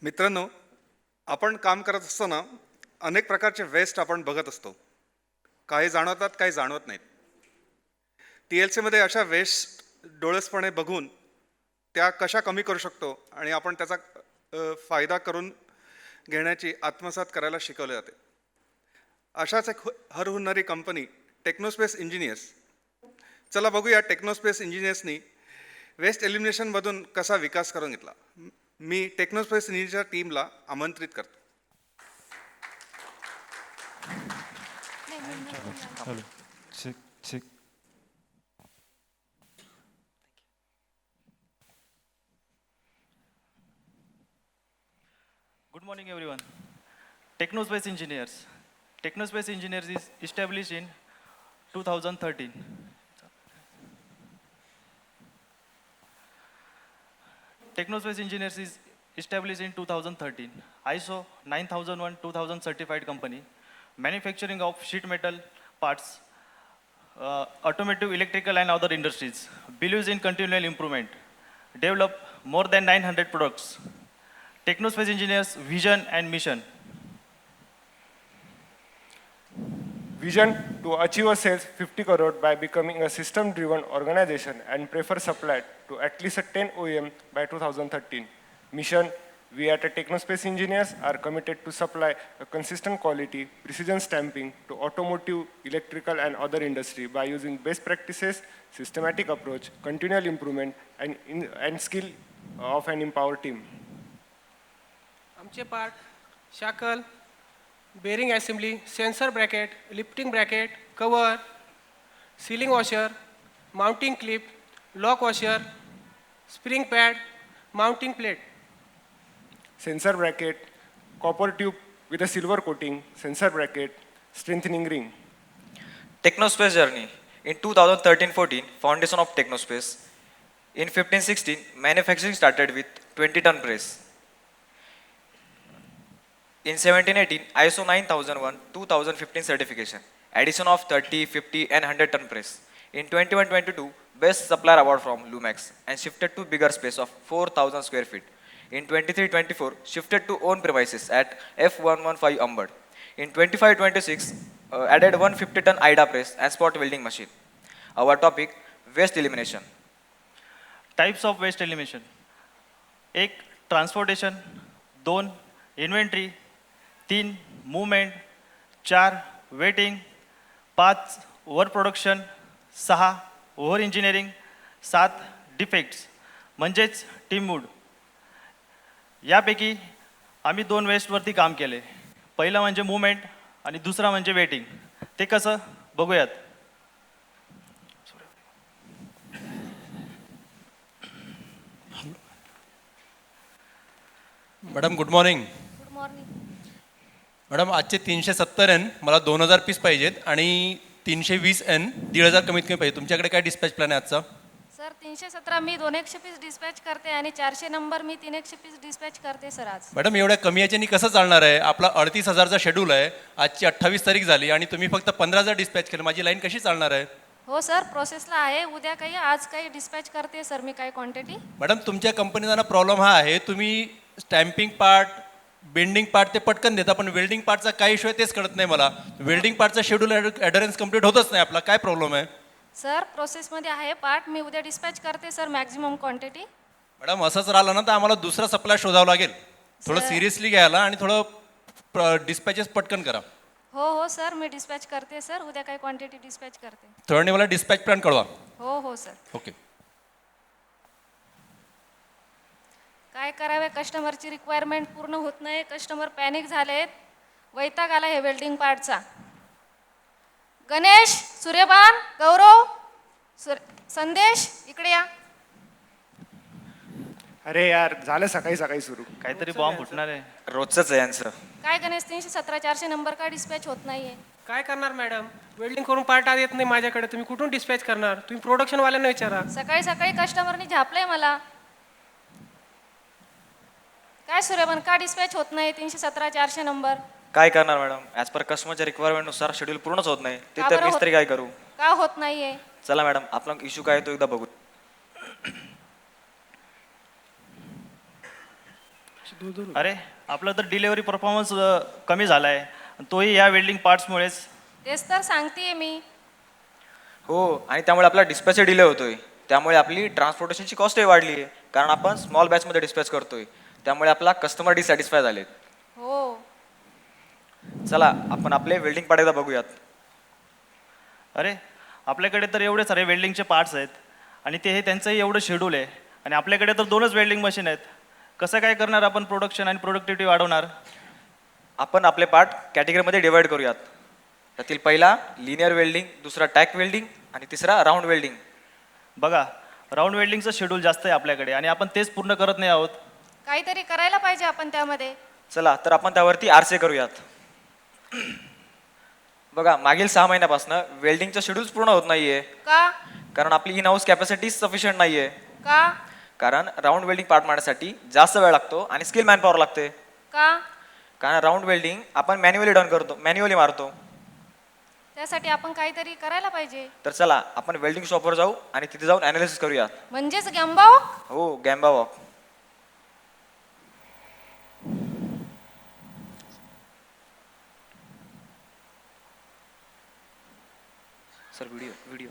मित्रांनो, आपण काम करत असताना अनेक प्रकारचे वेस्ट आपण बघत असतो. काही जाणवतात, काही जाणवत नाहीत. TLCमध्ये अशा वेस्ट डोळसपणे बघून त्या कशा कमी करू शकतो आणि आपण त्याचा फायदा करून घेण्याची आत्मसात करायला शिकवले जाते. अशाच एक हरहुन्नरी कंपनी टेक्नोस्पेस इंजिनियर्स. चला बघूया टेक्नोस्पेस इंजिनियर्सनी वेस्ट एलिमिनेशनमधून कसा विकास करून घेतला. मी टेक्नोस्पेस इंजिनियरच्या टीमला आमंत्रित करतो. Hello. Check, check. Good morning, everyone. Technospace Engineers. Technospace Engineers is established in 2013. Technospace Engineers is established in 2013. ISO 9001-2000 certified company, manufacturing of sheet metal parts, automotive, electrical, and other industries. Believes in continual improvement. Develop more than 900 products. Technospace Engineers' vision and mission. Vision to achieve a sales 50 crore by becoming a system-driven organization and prefer supply to at least 10 OEM by 2013. Mission, we at Technospace Engineers are committed to supply a consistent quality, precision stamping to automotive, electrical and other industry by using best practices, systematic approach, continual improvement and skill of an empowered team. आमचे part shackle, bearing assembly, sensor bracket, lifting bracket, cover, sealing washer, mounting clip, lock washer, spring pad, mounting plate. Sensor bracket, copper tube with a silver coating, sensor bracket, strengthening ring. Technospace journey. In 2013-14, foundation of Technospace. In 15-16, manufacturing started with 20-ton press. In 17-18, ISO 9001-2015 certification. Addition of 30, 50 and 100-ton press. In 21-22, best supplier award from Lumax and shifted to bigger space of 4,000 square feet. In 23-24, shifted to own premises at F115 Ambad. In 25-26, added 150-ton IDA press and spot welding machine. Our topic, waste elimination. Types of waste elimination. 1. Transportation. 2. Inventory. 3. Movement. 4. Waiting. 5. Overproduction. 6. Over engineering. 7. Defects. म्हणजेच team mood. यापैकी आम्ही 2 वेस्टवरती काम केले. पहिलं म्हणजे movement आणि दुसरा म्हणजे वेटिंग. ते कसं बघूयात. Madam good morning. Good morning. Madam आजचे 370 N मला 2000 पीस पाहिजेत आणि 320 N 1500 कमीत कमी पाहिजे. तुमच्याकडे काय डिस्पॅच प्लॅन आहे आजचा? सर 317 मी 200 पीस डिस्पॅच करते आणि 400 नंबर मी 300 पीस डिस्पॅच करते सर आज. मॅडम एवढ्या कमी याच्यानी कसं चालणार आहे? आपला 38,000चा शेड्यूल आहे. आजची 28 तारीख झाली आणि तुम्ही फक्त 15,000 डिस्पॅच केलं. माझी लाईन कशी चालणार आहे? हो सर प्रोसेसला आहे. उद्या काही आज काही डिस्पॅच करते सर मी काही क्वांटिटी. मॅडम तुमच्या कंपनीचा ना प्रॉब्लेम हा आहे, तुम्ही स्टॅम्पिंग पार्ट बेंडिंग पार्ट ते पटकन देता पण वेल्डिंग पार्टचा काय इश्यू आहे तेच कळत नाही मला. वेल्डिंग पार्टचा शेड्यूल ॲडरन्स कंप्लीट होतच नाही आपला. काय प्रॉब्लेम आहे? सर प्रोसेसमध्ये आहे पार्ट मी उद्या डिस्पॅच करते सर मॅक्झिमम क्वांटिटी. मॅडम असंच राहिलं ना तर आम्हाला दुसरा सप्लाय शोधावा लागेल. थोडं सर. सिरियसली घ्यायला आणि थोडं डिस्पॅचेस पटकन करा. हो हो सर मी डिस्पॅच करते सर उद्या काही क्वांटिटी डिस्पॅच करते. थोडं मला डिस्पॅच प्लॅन कळवा. हो हो सर. ओके. काय करावे कस्टमरची रिक्वायरमेंट पूर्ण होत नाही. कस्टमर पॅनिक झालेत. वैताग आला हे वेल्डिंग पार्टचा. गणेश, सूर्यबान, गौरव, संदेश इकडे या. अरे यार झालं सकाळी सकाळी सुरू. काहीतरी बॉम्ब फुटणार आहे. रोजचंच आहे यांचं. काय गणेश 317 400 नंबर का डिस्पॅच होत नाहीये? काय करणार मॅडम, वेल्डिंग करून पार्ट आज येत नाही माझ्याकडे, तुम्ही कुठून डिस्पॅच करणार? तुम्ही प्रोडक्शनवाल्यांना विचारा. सकाळी सकाळी कस्टमरनी झापलंय मला. काय सूर्यबान का डिस्पॅच होत नाही 317 400 नंबर? काय करणार मॅडम, ॲज पर कस्टमरच्या रिक्वायरमेंटनुसार शेड्यूल पूर्णच होत नाही. का तिथं बरं होत- मिस्त्री काय करू? का होत नाहीये? चला मॅडम आपला इश्यू काय आहे तो एकदा बघू. अरे आपलं तर डिलेवरी परफॉर्मन्स कमी झाला आहे, तोही या वेल्डिंग पार्ट्समुळेच. तेच तर सांगतेय मी. हो, आणि त्यामुळे आपला डिस्पॅच डिले होतोय. त्यामुळे आपली ट्रान्सपोर्टेशनची कॉस्टही वाढली आहे, कारण आपण स्मॉल बॅचमध्ये डिस्पॅच करतोय. त्यामुळे आपला कस्टमर डिसॅटिस्फाय झालेत. हो. चला आपण आपले वेल्डिंग पार्ट एकदा बघूयात. अरे आपल्याकडे तर एवढे सारे वेल्डिंगचे पार्ट्स आहेत आणि ते हे त्यांचंही एवढं शेड्यूल आहे आणि आपल्याकडे तर 2च वेल्डिंग मशीन आहेत. कसं काय करणार आपण प्रोडक्शन आणि प्रोडक्टिव्हिटी वाढवणार? आपण आपले पार्ट कॅटेगरीमध्ये डिवाइड करूयात. त्यातील पहिला लिनियर वेल्डिंग, दुसरा टॅक वेल्डिंग आणि तिसरा राऊंड वेल्डिंग. बघा, राऊंड वेल्डिंगचं शेड्यूल जास्त आहे आपल्याकडे आणि आपण तेच पूर्ण करत नाही आहोत. काहीतरी करायला पाहिजे आपण त्यामध्ये. चला तर आपण त्यावरती आरसे करूयात. बघा, मागील 6 महिन्यापासून वेल्डिंगचं शेड्यूल्स पूर्ण होत नाहीये, का? कारण आपली इन हाऊस कॅपॅसिटी सफिशियंट नाहीये. का? कारण राऊंड वेल्डिंग पार्ट मारण्यासाठी जास्त वेळ लागतो आणि स्किल मॅन पॉवर लागते. का? कारण राऊंड वेल्डिंग आपण मॅन्युअली मारतो. त्यासाठी आपण काहीतरी करायला पाहिजे. तर चला आपण वेल्डिंग शॉपवर जाऊ आणि तिथे जाऊन अनालिसिस करूयात. म्हणजेच गॅम्बाओ. हो, गॅम्बा वॉक. Sir video.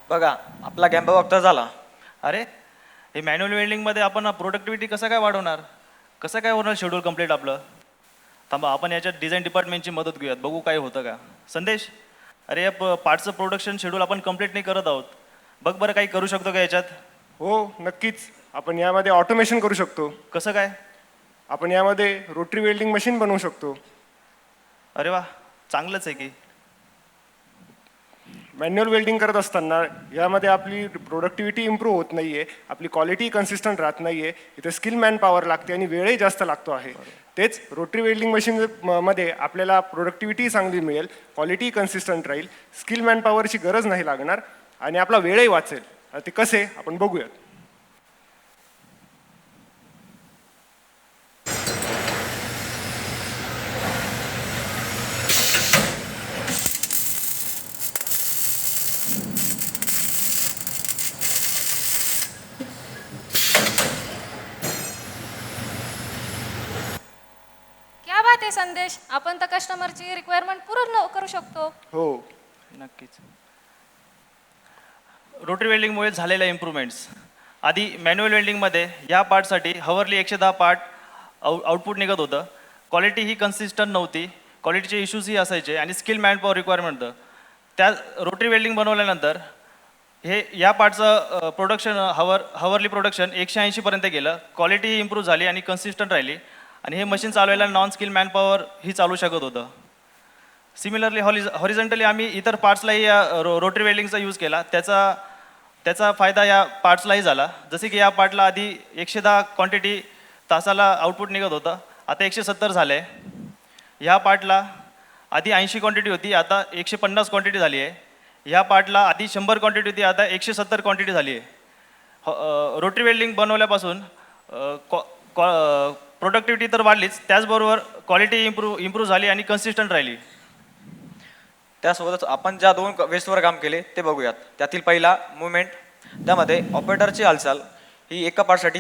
बघा, आपला गॅम्बा वॉक तर झाला. अरे हे मॅन्युअल वेल्डिंगमध्ये आपण प्रोडक्टिव्हिटी कसं काय वाढवणार? कसं काय होणार शेड्यूल कंप्लीट आपलं? थांबा, आपण याच्यात डिझाईन डिपार्टमेंटची मदत घेऊयात, बघू काय होतं का. संदेश, अरे या पार्टचं प्रोडक्शन शेड्यूल आपण कंप्लीट नाही करत आहोत. बघ बरं, काही करू शकतो का याच्यात? हो, नक्कीच. आपण यामध्ये ऑटोमेशन करू शकतो. कसं काय? आपण यामध्ये रोटरी वेल्डिंग मशीन बनवू शकतो. अरे वा, चांगलंच आहे की. मॅन्युअल वेल्डिंग करत असताना यामध्ये आपली प्रोडक्टिव्हिटी इम्प्रूव्ह होत नाहीये, आपली क्वालिटी कन्सिस्टंट राहत नाहीये, इथे स्किल मॅन पॉवर लागते आणि वेळही जास्त लागतो आहे. तेच रोटरी वेल्डिंग मशीन मध्ये आपल्याला प्रोडक्टिव्हिटी चांगली मिळेल, क्वालिटी कन्सिस्टंट राहील, स्किल मॅन पॉवरची गरज नाही लागणार आणि आपला वेळही वाचेल. ते कसे आपण बघूयात. क्या बात आहे संदेश, आपण तर कस्टमरची रिक्वायरमेंट पूर्ण करू शकतो. हो, नक्कीच. रोटरी वेल्डिंगमुळे झालेल्या इम्प्रूव्हमेंट्स. आधी मॅन्युअल वेल्डिंगमध्ये या पार्टसाठी हवरली 110 पार्ट आउटपुट निघत होतं. क्वालिटी ही कन्सिस्टंट नव्हती, क्वालिटीचे इश्यूजही असायचे आणि स्किल मॅन पॉवर रिक्वायरमेंट होतं. त्या रोटरी वेल्डिंग बनवल्यानंतर हे या पार्टचं प्रोडक्शन हवरली प्रोडक्शन 180पर्यंत गेलं. क्वालिटी इम्प्रूव्ह झाली आणि कन्सिस्टंट राहिली आणि हे मशीन चालवायला नॉन स्किल मॅन पॉवर ही चालू शकत होतं. सिमिलरली हॉरिझॉन्टली आम्ही इतर पार्ट्सलाही या रोटरी वेल्डिंगचा यूज केला. त्याचा फायदा या पार्ट्सलाही झाला. जसे की या पार्टला आधी 110 क्वांटिटी तासाला आउटपुट निघत होतं, आता 170 झालं आहे. ह्या पार्टला आधी 80 क्वांटिटी होती, आता 150 क्वांटिटी झाली आहे. ह्या पार्टला आधी 100 क्वांटिटी होती, आता 170 क्वांटिटी झाली आहे. रोटरी वेल्डिंग बनवल्यापासून प्रोडक्टिव्हिटी तर वाढलीच, त्याचबरोबर क्वालिटी इम्प्रूव्ह झाली आणि कन्सिस्टंट राहिली. त्यासोबतच आपण ज्या 2 वेस्टवर काम केले ते बघूयात. त्यातील पहिला मुवमेंट. त्यामध्ये ऑपरेटरची हालचाल ही एका पार्टसाठी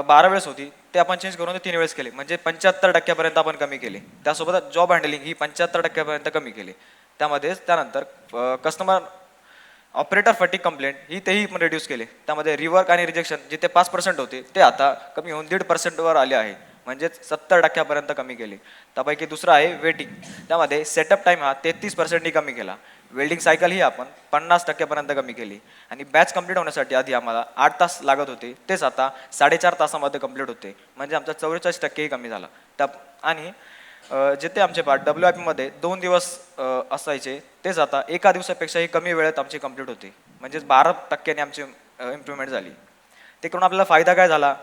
12 वेळेस होती, ते आपण चेंज करून 3 वेळेस केले, म्हणजे 75% आपण कमी केले. त्यासोबत जॉब हँडलिंग ही 75% कमी केली. त्यानंतर कस्टमर ऑपरेटर फटीक कंप्लेंट ही तेही पण रिड्यूस केले. त्यामध्ये रिवर्क आणि रिजेक्शन जिथे 5% होते ते आता कमी होऊन 1.5%वर आले आहे, म्हणजेच 70% कमी केले. त्यापैकी दुसरा आहे वेटिंग. त्यामध्ये सेटअप टाईम हा 33% कमी केला. वेल्डिंग सायकल ही आपण 50% कमी केली आणि बॅच कंप्लीट होण्यासाठी आधी आम्हाला 8 तास लागत होते, तेच आता 4.5 तासामध्ये कंप्लीट होते, म्हणजे आमचा 44% कमी झाला. आणि जिथे आमचे पार्ट WIP-मध्ये 2 दिवस असायचे तेच आता एका दिवसापेक्षाही कमी वेळेत आमची कंप्लीट होते. म्हणजेच 12% आमची इम्प्रूव्हमेंट झाली. ते करून आपल्याला फायदा काय झाला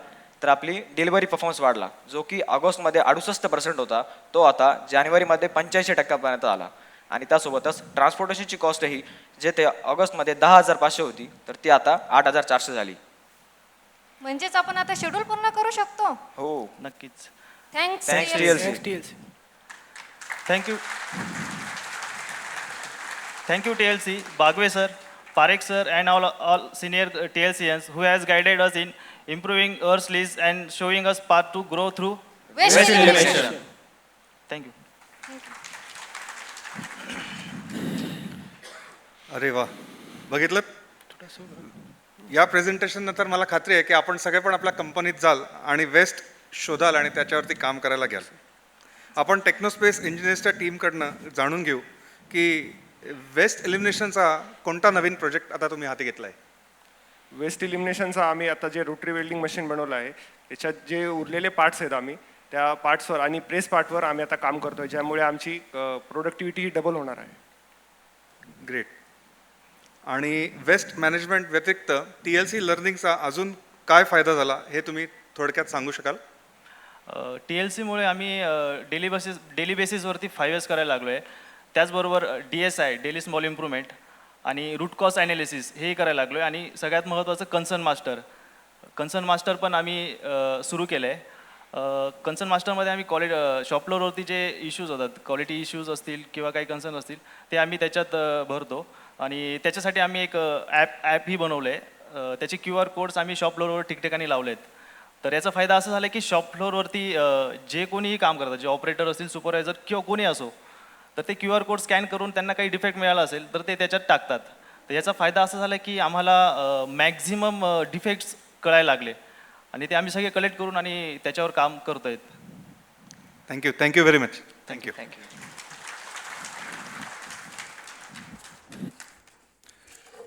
तर आपली डिलिव्हरी परफॉर्मन्स वाढला, जो की ऑगस्टमध्ये 68% होता, तो आता जानेवारीमध्ये 85% आला. आणि त्यासोबतच ट्रान्सपोर्टेशनची कॉस्टही जेथे ऑगस्टमध्ये 10,500 होती तर ती आता 8,400 झाली. म्हणजेच आपण आता शेड्यूल पूर्ण करू शकतो. हो, नक्कीच. Thanks Thanks TLC. Thank you. Thank you TLC, Bagwe sir, Parekh sir, and all senior TLCians who has guided us in improving our sleeves and showing us path to grow through Waste elimination. Thank you. अरे वा, बघितलं? या presentation नंतर मला खात्री आहे की आपण सगळे पण आपल्या कंपनीत जाल आणि वेस्ट शोधाल आणि त्याच्यावरती काम करायला घ्याल. आपण टेक्नोस्पेस इंजिनियर्सच्या टीमकडनं जाणून घेऊ की वेस्ट एलिमिनेशनचा कोणता नवीन प्रोजेक्ट आता तुम्ही हाती घेतला आहे. वेस्ट इलिमिनेशनचा आम्ही आता जे रोटरी वेल्डिंग मशीन बनवलं आहे त्याच्यात जे उरलेले पार्ट्स आहेत आम्ही त्या पार्ट्सवर आणि प्रेस पार्टवर आम्ही आता काम करतोय, ज्यामुळे आमची प्रोडक्टिव्हिटी डबल होणार आहे. ग्रेट. आणि वेस्ट मॅनेजमेंट व्यतिरिक्त TLC लर्निंगचा अजून काय फायदा झाला हे तुम्ही थोडक्यात सांगू शकाल? TLCमुळे आम्ही डेली बेसिसवरती 5 Ds करायला लागलो आहे. त्याचबरोबर DSI डेली स्मॉल इम्प्रूव्हमेंट आणि रूट कॉज ॲनालिसिस हेही करायला लागलो आहे. आणि सगळ्यात महत्त्वाचं कन्सर्न मास्टर पण आम्ही सुरू केलं आहे. कन्सर्न मास्टरमध्ये आम्ही शॉप फ्लोअरवरती जे इश्यूज होतात, क्वालिटी इश्यूज असतील किंवा काही कन्सर्न असतील ते आम्ही त्याच्यात भरतो. आणि त्याच्यासाठी आम्ही एक ॲपही बनवलं आहे. त्याचे QR कोड्स आम्ही शॉप फ्लोअरवर ठिकठिकाणी लावले आहेत. तर याचा फायदा असा झाला की शॉप फ्लोअरवरती जे कोणीही काम करतात, जे ऑपरेटर असतील, सुपरवायझर किंवा कोणी असो, तर ते QR कोड स्कॅन करून त्यांना काही डिफेक्ट मिळाला असेल तर ते त्याच्यात टाकतात. तर याचा फायदा असा झाला की आम्हाला मॅक्झिमम डिफेक्ट्स कळायला लागले आणि ते आम्ही सगळे कलेक्ट करून आणि त्याच्यावर काम करतो आहेत. Thank you very much. थँक्यू.